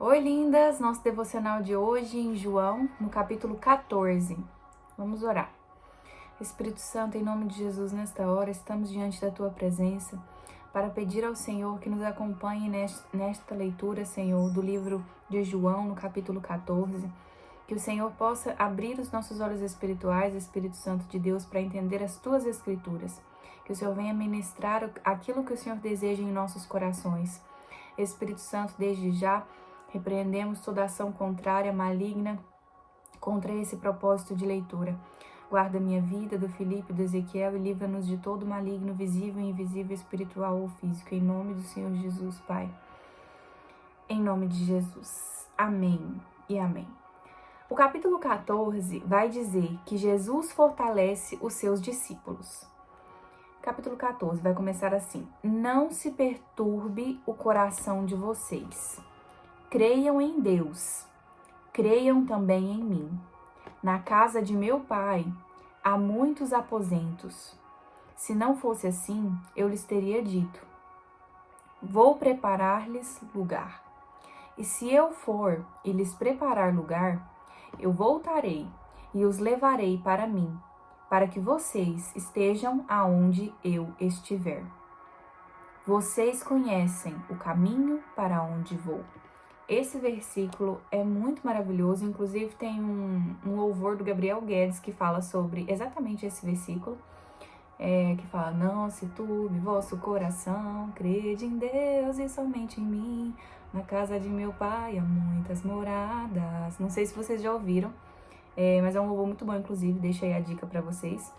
Oi, lindas! Nosso devocional de hoje em João, no capítulo 14. Vamos orar. Espírito Santo, em nome de Jesus, nesta hora, estamos diante da Tua presença para pedir ao Senhor que nos acompanhe nesta leitura, Senhor, do livro de João, no capítulo 14. Que o Senhor possa abrir os nossos olhos espirituais, Espírito Santo de Deus, para entender as Tuas Escrituras. Que o Senhor venha ministrar aquilo que o Senhor deseja em nossos corações. Espírito Santo, desde já, repreendemos toda ação contrária, maligna, contra esse propósito de leitura. Guarda minha vida, do Felipe, do Ezequiel e livra-nos de todo maligno, visível e invisível, espiritual ou físico. Em nome do Senhor Jesus, Pai. Em nome de Jesus. Amém e amém. O capítulo 14 vai dizer que Jesus fortalece os seus discípulos. Capítulo 14 vai começar assim: Não se perturbe o coração de vocês. Creiam em Deus, creiam também em mim. Na casa de meu Pai há muitos aposentos. Se não fosse assim, eu lhes teria dito: Vou preparar-lhes lugar. E se eu for e lhes preparar lugar, eu voltarei e os levarei para mim, para que vocês estejam aonde eu estiver. Vocês conhecem o caminho para onde vou. Esse versículo é muito maravilhoso, inclusive tem um louvor do Gabriel Guedes que fala sobre exatamente esse versículo, que fala: Não se turbe vosso coração, crede em Deus e somente em mim, na casa de meu Pai há muitas moradas. Não sei se vocês já ouviram, mas é um louvor muito bom, inclusive, deixa aí a dica para vocês.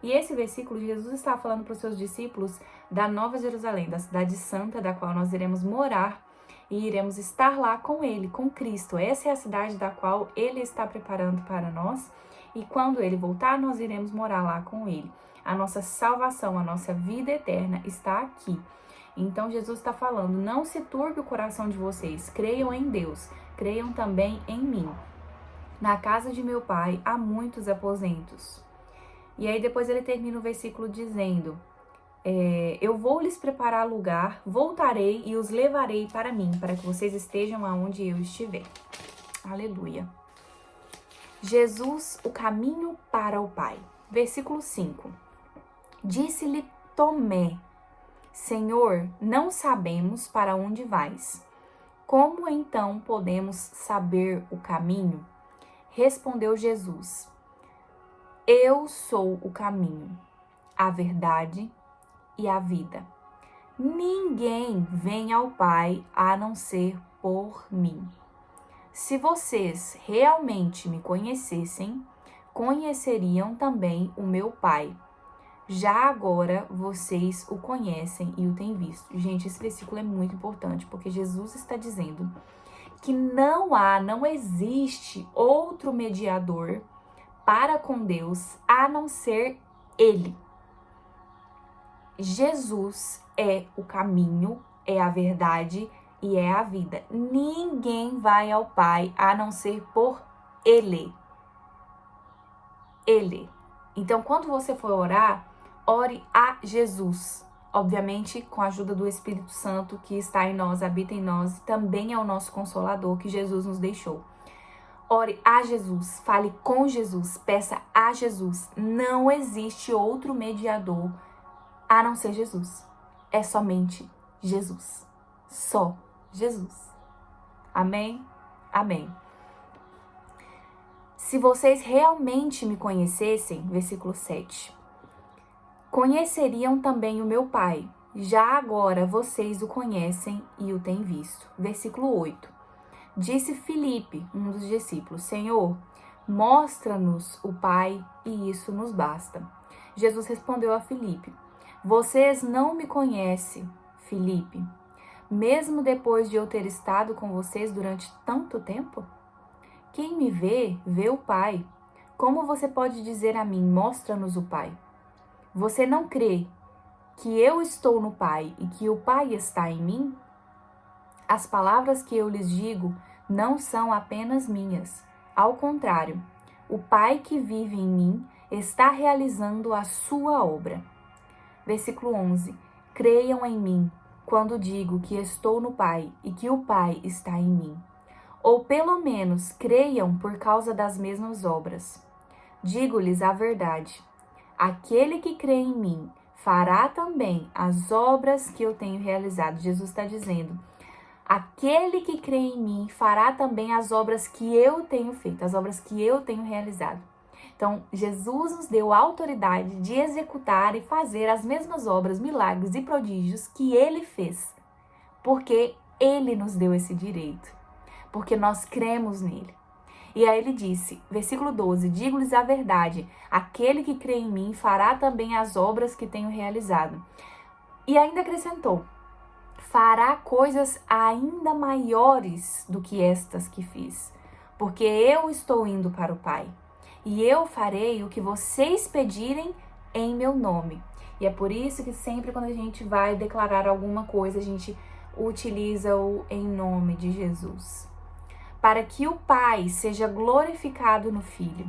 E esse versículo, Jesus está falando para os seus discípulos da Nova Jerusalém, da cidade santa, da qual nós iremos morar e iremos estar lá com Ele, com Cristo. Essa é a cidade da qual Ele está preparando para nós, e quando Ele voltar, nós iremos morar lá com Ele. A nossa salvação, a nossa vida eterna está aqui. Então Jesus está falando: não se turbe o coração de vocês, creiam em Deus, creiam também em mim. Na casa de meu Pai há muitos aposentos. E aí depois ele termina o versículo dizendo: eu vou lhes preparar lugar, voltarei e os levarei para mim, para que vocês estejam aonde eu estiver. Aleluia. Jesus, o caminho para o Pai. Versículo 5. Disse-lhe Tomé: Senhor, não sabemos para onde vais. Como então podemos saber o caminho? Respondeu Jesus: Eu sou o caminho, a verdade e a vida. Ninguém vem ao Pai a não ser por mim. Se vocês realmente me conhecessem, conheceriam também o meu Pai. Já agora vocês o conhecem e o têm visto. Gente, esse versículo é muito importante, porque Jesus está dizendo que não existe outro mediador para com Deus a não ser Ele. Jesus é o caminho, é a verdade e é a vida. Ninguém vai ao Pai a não ser por Ele. Ele. Então, quando você for orar, ore a Jesus. Obviamente, com a ajuda do Espírito Santo que está em nós, habita em nós, e também é o nosso Consolador que Jesus nos deixou. Ore a Jesus, fale com Jesus, peça a Jesus. Não existe outro mediador a não ser Jesus. É somente Jesus. Só Jesus. Amém? Amém. Se vocês realmente me conhecessem, versículo 7, conheceriam também o meu Pai. Já agora vocês o conhecem e o têm visto. Versículo 8. Disse Filipe, um dos discípulos: Senhor, mostra-nos o Pai e isso nos basta. Jesus respondeu a Filipe: Vocês não me conhecem, Filipe, mesmo depois de eu ter estado com vocês durante tanto tempo? Quem me vê, vê o Pai. Como você pode dizer a mim: mostra-nos o Pai? Você não crê que eu estou no Pai e que o Pai está em mim? As palavras que eu lhes digo não são apenas minhas. Ao contrário, o Pai que vive em mim está realizando a sua obra. Versículo 11. Creiam em mim quando digo que estou no Pai e que o Pai está em mim. Ou pelo menos creiam por causa das mesmas obras. Digo-lhes a verdade: aquele que crê em mim fará também as obras que eu tenho realizado. Jesus está dizendo: aquele que crê em mim fará também as obras que eu tenho feito, as obras que eu tenho realizado. Então, Jesus nos deu a autoridade de executar e fazer as mesmas obras, milagres e prodígios que ele fez, porque ele nos deu esse direito, porque nós cremos nele. E aí ele disse, versículo 12, digo-lhes a verdade, aquele que crê em mim fará também as obras que tenho realizado. E ainda acrescentou, fará coisas ainda maiores do que estas que fiz, porque eu estou indo para o Pai. E eu farei o que vocês pedirem em meu nome. E é por isso que sempre quando a gente vai declarar alguma coisa, a gente utiliza o em nome de Jesus. Para que o Pai seja glorificado no Filho.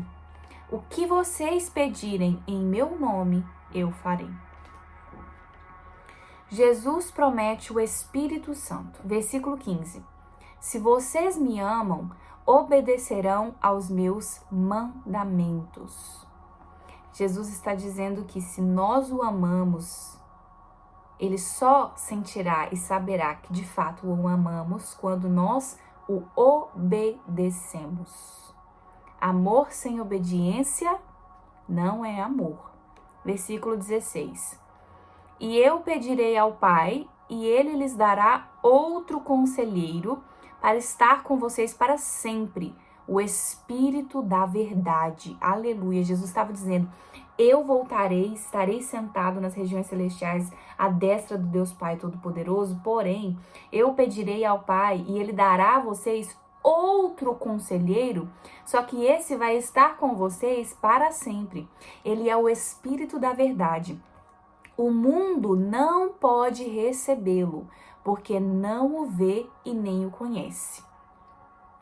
O que vocês pedirem em meu nome, eu farei. Jesus promete o Espírito Santo. Versículo 15. Se vocês me amam, obedecerão aos meus mandamentos. Jesus está dizendo que se nós o amamos, ele só sentirá e saberá que de fato o amamos quando nós o obedecemos. Amor sem obediência não é amor. Versículo 16. E eu pedirei ao Pai, e ele lhes dará outro conselheiro para estar com vocês para sempre, o Espírito da verdade. Aleluia. Jesus estava dizendo, eu voltarei, estarei sentado nas regiões celestiais, à destra do Deus Pai Todo-Poderoso, porém, eu pedirei ao Pai e ele dará a vocês outro conselheiro, só que esse vai estar com vocês para sempre. Ele é o Espírito da verdade. O mundo não pode recebê-lo, porque não o vê e nem o conhece.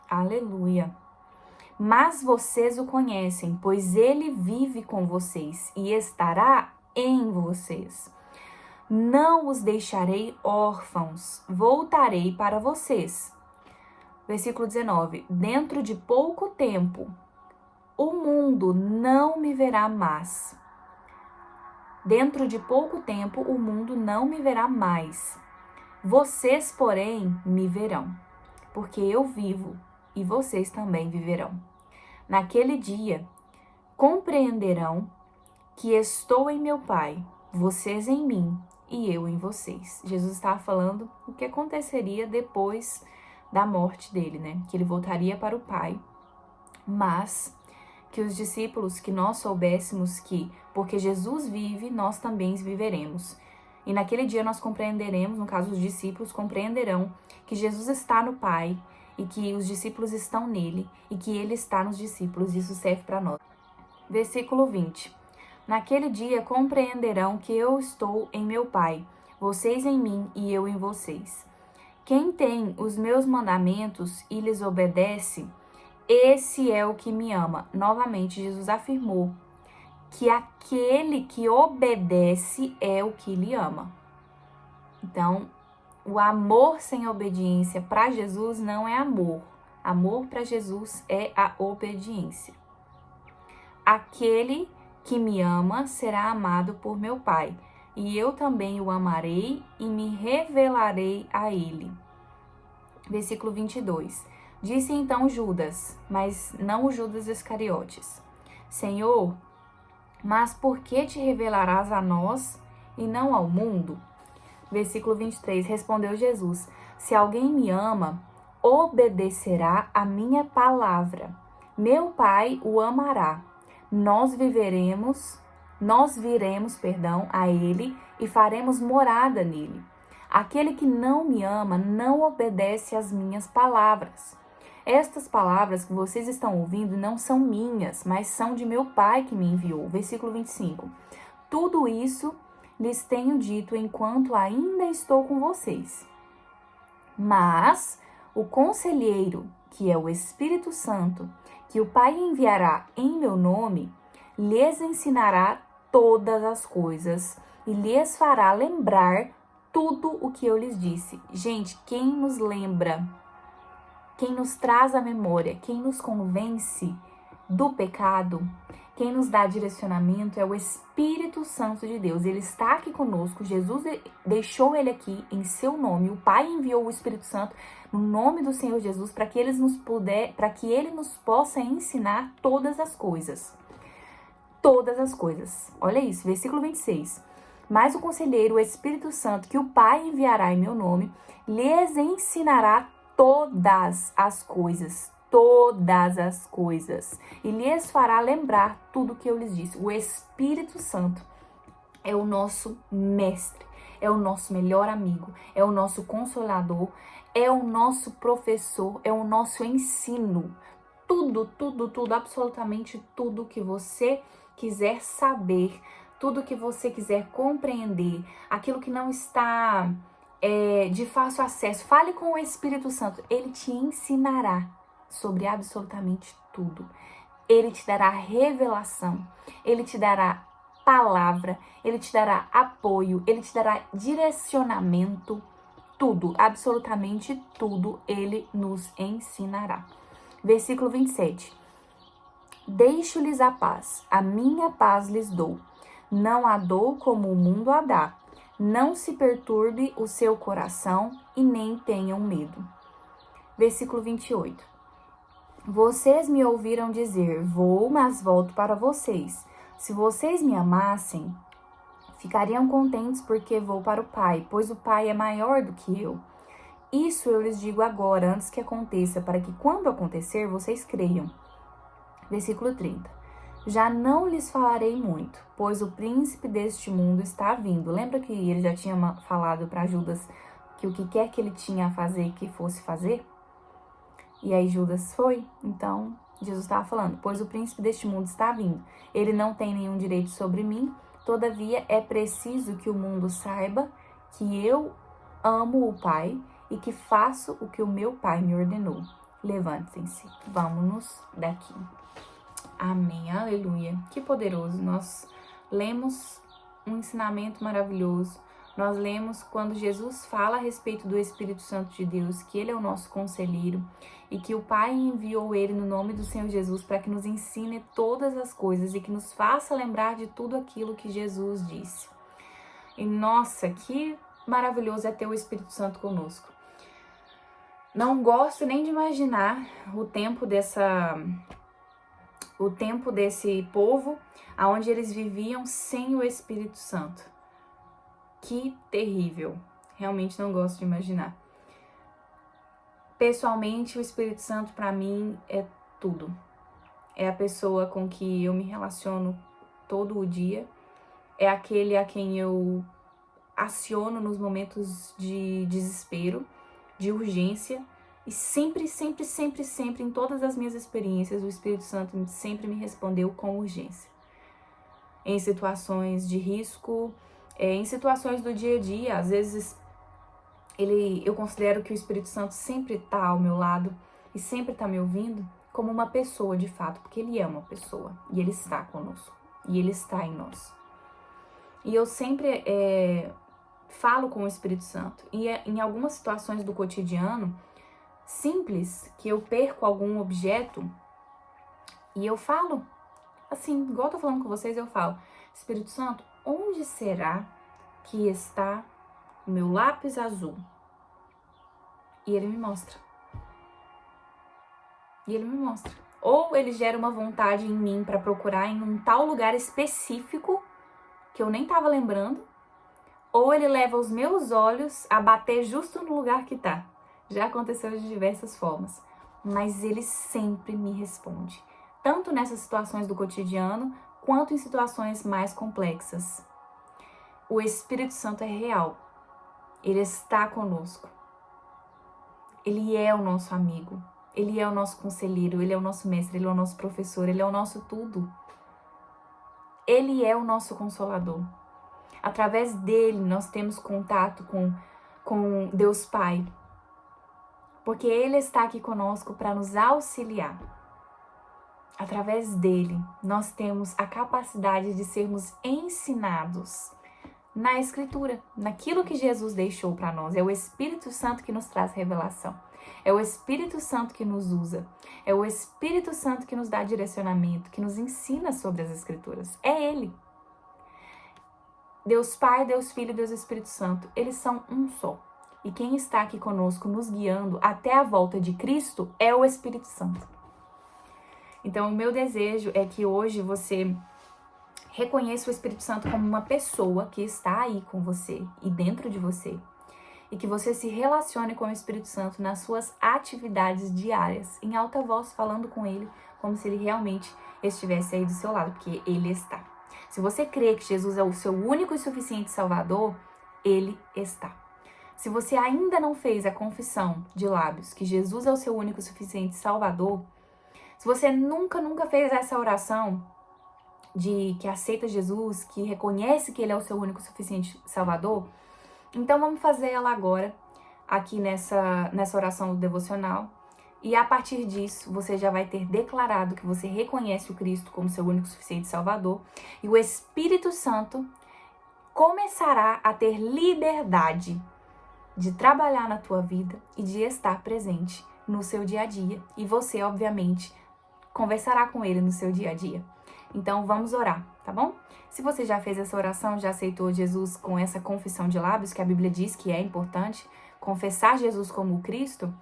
Aleluia. Mas vocês o conhecem, pois ele vive com vocês e estará em vocês. Não os deixarei órfãos, voltarei para vocês. Versículo 19. Dentro de pouco tempo, o mundo não me verá mais. Dentro de pouco tempo, o mundo não me verá mais. Vocês, porém, me verão, porque eu vivo e vocês também viverão. Naquele dia, compreenderão que estou em meu Pai, vocês em mim e eu em vocês. Jesus estava falando o que aconteceria depois da morte dele, né? Que ele voltaria para o Pai, mas que os discípulos, que nós soubéssemos que, porque Jesus vive, nós também viveremos. E naquele dia nós compreenderemos, no caso os discípulos compreenderão que Jesus está no Pai e que os discípulos estão nele e que ele está nos discípulos. Isso serve para nós. Versículo 20. Naquele dia compreenderão que eu estou em meu Pai, vocês em mim e eu em vocês. Quem tem os meus mandamentos e lhes obedece, esse é o que me ama. Novamente, Jesus afirmou que aquele que obedece é o que lhe ama. Então, o amor sem obediência para Jesus não é amor. Amor para Jesus é a obediência. Aquele que me ama será amado por meu Pai, e eu também o amarei e me revelarei a ele. Versículo 22. Disse então Judas, mas não o Judas Iscariotes: Senhor, mas por que te revelarás a nós e não ao mundo? Versículo 23, respondeu Jesus: Se alguém me ama, obedecerá a minha palavra. Meu Pai o amará. Nós viremos a ele e faremos morada nele. Aquele que não me ama não obedece às minhas palavras. Estas palavras que vocês estão ouvindo não são minhas, mas são de meu Pai que me enviou. Versículo 25. Tudo isso lhes tenho dito enquanto ainda estou com vocês. Mas o Conselheiro, que é o Espírito Santo, que o Pai enviará em meu nome, lhes ensinará todas as coisas e lhes fará lembrar tudo o que eu lhes disse. Gente, quem nos lembra, quem nos traz à memória, quem nos convence do pecado, quem nos dá direcionamento é o Espírito Santo de Deus. Ele está aqui conosco, Jesus deixou ele aqui em seu nome, o Pai enviou o Espírito Santo no nome do Senhor Jesus para que ele nos possa ensinar todas as coisas. Todas as coisas. Olha isso, versículo 26. Mas o conselheiro, o Espírito Santo, que o Pai enviará em meu nome, lhes ensinará todas as coisas, e lhes fará lembrar tudo o que eu lhes disse. O Espírito Santo é o nosso mestre, é o nosso melhor amigo, é o nosso consolador, é o nosso professor, é o nosso ensino. Tudo, absolutamente tudo que você quiser saber, tudo que você quiser compreender, aquilo que não está de fácil acesso, fale com o Espírito Santo, ele te ensinará sobre absolutamente tudo. Ele te dará revelação, ele te dará palavra, ele te dará apoio, ele te dará direcionamento, tudo, absolutamente tudo, ele nos ensinará. Versículo 27. Deixo-lhes a paz, a minha paz lhes dou. Não a dou como o mundo a dá. Não se perturbe o seu coração e nem tenham medo. Versículo 28. Vocês me ouviram dizer, vou, mas volto para vocês. Se vocês me amassem, ficariam contentes porque vou para o Pai, pois o Pai é maior do que eu. Isso eu lhes digo agora, antes que aconteça, para que quando acontecer, vocês creiam. Versículo 30. Já não lhes falarei muito, pois o príncipe deste mundo está vindo. Lembra que ele já tinha falado para Judas que o que quer que ele tinha a fazer, que fosse fazer? E aí Judas foi. Então, Jesus estava falando, pois o príncipe deste mundo está vindo. Ele não tem nenhum direito sobre mim, todavia é preciso que o mundo saiba que eu amo o Pai e que faço o que o meu Pai me ordenou. Levantem-se, vamos-nos daqui. Amém, aleluia. Que poderoso. Nós lemos um ensinamento maravilhoso. Nós lemos quando Jesus fala a respeito do Espírito Santo de Deus, que ele é o nosso conselheiro e que o Pai enviou ele no nome do Senhor Jesus para que nos ensine todas as coisas e que nos faça lembrar de tudo aquilo que Jesus disse. E nossa, que maravilhoso é ter o Espírito Santo conosco. Não gosto nem de imaginar o tempo desse povo, aonde eles viviam sem o Espírito Santo. Que terrível. Realmente não gosto de imaginar. Pessoalmente, o Espírito Santo para mim é tudo. É a pessoa com que eu me relaciono todo o dia. É aquele a quem eu aciono nos momentos de desespero, de urgência. E sempre, em todas as minhas experiências, o Espírito Santo sempre me respondeu com urgência. Em situações de risco, em situações do dia a dia, às vezes eu considero que o Espírito Santo sempre está ao meu lado e sempre está me ouvindo como uma pessoa de fato, porque ele é uma pessoa e ele está conosco e ele está em nós. E eu sempre falo com o Espírito Santo e em algumas situações do cotidiano simples, que eu perco algum objeto e eu falo, assim, igual eu tô falando com vocês, eu falo, Espírito Santo, onde será que está o meu lápis azul? E ele me mostra. Ou ele gera uma vontade em mim para procurar em um tal lugar específico que eu nem tava lembrando, ou ele leva os meus olhos a bater justo no lugar que tá. Já aconteceu de diversas formas, mas ele sempre me responde, tanto nessas situações do cotidiano, quanto em situações mais complexas. O Espírito Santo é real, ele está conosco, ele é o nosso amigo, ele é o nosso conselheiro, ele é o nosso mestre, ele é o nosso professor, ele é o nosso tudo. Ele é o nosso consolador. Através dele nós temos contato com Deus Pai, porque ele está aqui conosco para nos auxiliar. Através dele, nós temos a capacidade de sermos ensinados na Escritura, naquilo que Jesus deixou para nós. É o Espírito Santo que nos traz revelação. É o Espírito Santo que nos usa. É o Espírito Santo que nos dá direcionamento, que nos ensina sobre as Escrituras. É Ele. Deus Pai, Deus Filho e Deus Espírito Santo, eles são um só. E quem está aqui conosco, nos guiando até a volta de Cristo, é o Espírito Santo. Então, o meu desejo é que hoje você reconheça o Espírito Santo como uma pessoa que está aí com você e dentro de você. E que você se relacione com o Espírito Santo nas suas atividades diárias, em alta voz, falando com Ele, como se Ele realmente estivesse aí do seu lado, porque Ele está. Se você crê que Jesus é o seu único e suficiente Salvador, Ele está. Se você ainda não fez a confissão de lábios que Jesus é o seu único e suficiente Salvador, se você nunca fez essa oração de que aceita Jesus, que reconhece que Ele é o seu único e suficiente Salvador, então vamos fazer ela agora, aqui nessa oração do devocional. E a partir disso, você já vai ter declarado que você reconhece o Cristo como seu único e suficiente Salvador. E o Espírito Santo começará a ter liberdade de trabalhar na tua vida e de estar presente no seu dia a dia. E você, obviamente, conversará com Ele no seu dia a dia. Então, vamos orar, tá bom? Se você já fez essa oração, já aceitou Jesus com essa confissão de lábios, que a Bíblia diz que é importante, confessar Jesus como o Cristo,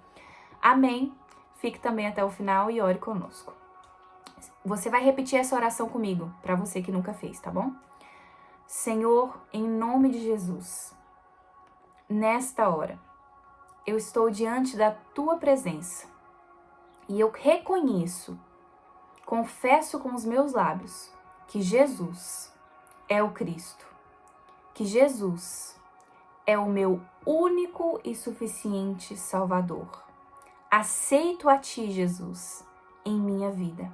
amém. Fique também até o final e ore conosco. Você vai repetir essa oração comigo, para você que nunca fez, tá bom? Senhor, em nome de Jesus, nesta hora, eu estou diante da Tua presença e eu reconheço, confesso com os meus lábios que Jesus é o Cristo, que Jesus é o meu único e suficiente Salvador. Aceito a Ti, Jesus, em minha vida.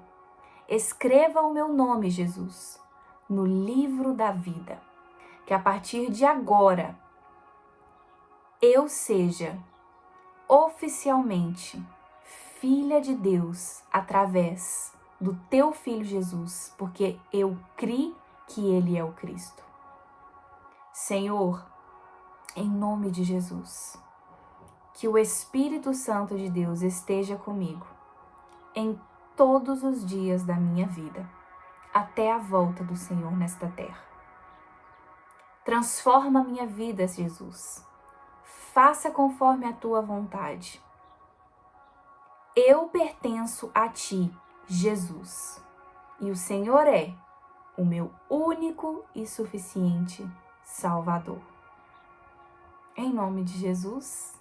Escreva o meu nome, Jesus, no livro da vida, que a partir de agora eu seja oficialmente filha de Deus através do Teu Filho Jesus, porque eu criei que Ele é o Cristo. Senhor, em nome de Jesus, que o Espírito Santo de Deus esteja comigo em todos os dias da minha vida, até a volta do Senhor nesta terra. Transforma a minha vida, Jesus. Faça conforme a Tua vontade. Eu pertenço a Ti, Jesus, e o Senhor é o meu único e suficiente Salvador. Em nome de Jesus,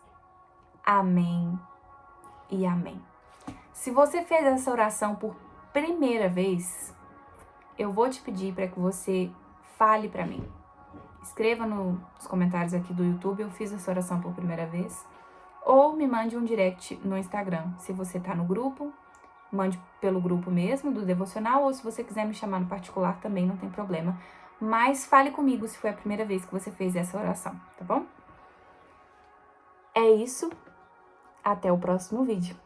amém e amém. Se você fez essa oração por primeira vez, eu vou te pedir para que você fale para mim. Escreva nos comentários aqui do YouTube, eu fiz essa oração por primeira vez, ou me mande um direct no Instagram. Se você está no grupo, mande pelo grupo mesmo, do devocional, ou se você quiser me chamar no particular, também não tem problema. Mas fale comigo se foi a primeira vez que você fez essa oração, tá bom? É isso. Até o próximo vídeo.